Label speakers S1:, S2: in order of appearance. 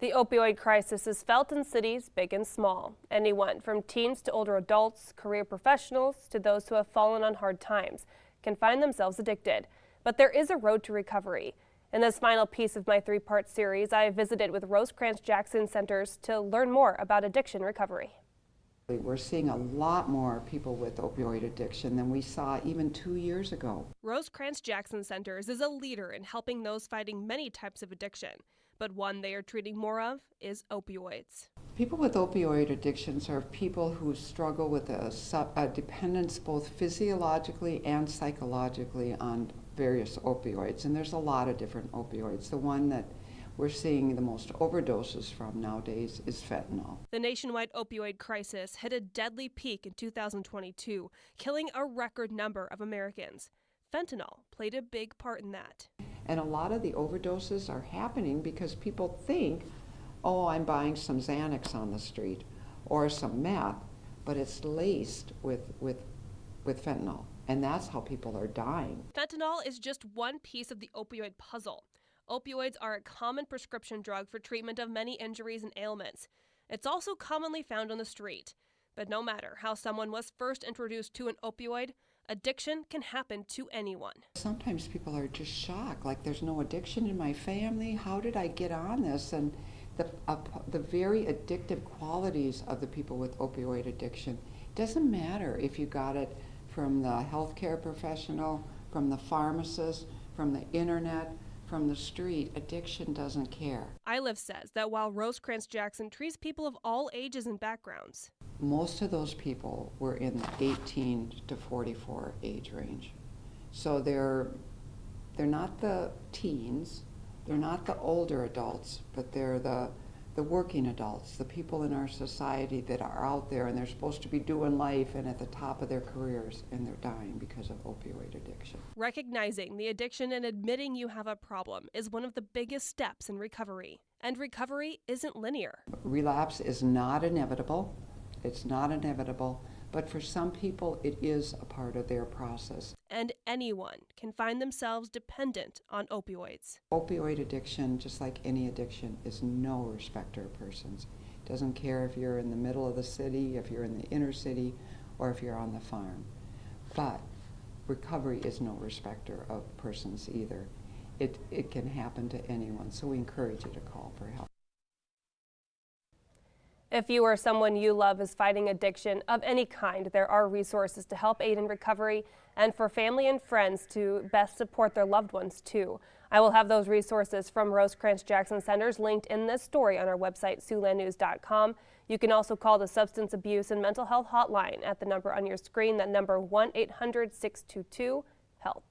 S1: The opioid crisis is felt in cities big and small. Anyone from teens to older adults, career professionals, to those who have fallen on hard times can find themselves addicted. But there is a road to recovery. In this final piece of my three-part series, I visited with Rosecrance Jackson Centers to learn more about addiction recovery.
S2: We're seeing a lot more people with opioid addiction than we saw even 2 years ago.
S1: Rosecrance Jackson Centers is a leader in helping those fighting many types of addiction. But one they are treating more of is opioids.
S2: People with opioid addictions are people who struggle with a dependence both physiologically and psychologically on various opioids. And there's a lot of different opioids. The one that we're seeing the most overdoses from nowadays is fentanyl.
S1: The nationwide opioid crisis hit a deadly peak in 2022, killing a record number of Americans. Fentanyl played a big part in that.
S2: And a lot of the overdoses are happening because people think, oh, I'm buying some Xanax on the street or some meth, but it's laced with fentanyl. And that's how people are dying.
S1: Fentanyl is just one piece of the opioid puzzle. Opioids are a common prescription drug for treatment of many injuries and ailments. It's also commonly found on the street. But no matter how someone was first introduced to an opioid, addiction can happen to anyone.
S2: Sometimes people are just shocked, like there's no addiction in my family. How did I get on this? And the very addictive qualities of the people with opioid addiction, doesn't matter if you got it from the healthcare professional, from the pharmacist, from the internet, from the street. Addiction doesn't care.
S1: Iliff says that while Rosecrance Jackson treats people of all ages and backgrounds,
S2: most of those people were in the 18 to 44 age range. So they're not the teens, they're not the older adults, but they're the working adults, the people in our society that are out there and they're supposed to be doing life and at the top of their careers, and they're dying because of opioid addiction.
S1: Recognizing the addiction and admitting you have a problem is one of the biggest steps in recovery. And recovery isn't linear.
S2: Relapse is not inevitable. It's not inevitable, but for some people it is a part of their process.
S1: And anyone can find themselves dependent on opioids.
S2: Opioid addiction, just like any addiction, is no respecter of persons. It doesn't care if you're in the middle of the city, if you're in the inner city, or if you're on the farm. But recovery is no respecter of persons either. It can happen to anyone, so we encourage you to call for help.
S1: If you or someone you love is fighting addiction of any kind, there are resources to help aid in recovery and for family and friends to best support their loved ones too. I will have those resources from Rosecrance Jackson Centers linked in this story on our website, Siouxlandnews.com. You can also call the Substance Abuse and Mental Health Hotline at the number on your screen, that number 1-800-622-HELP.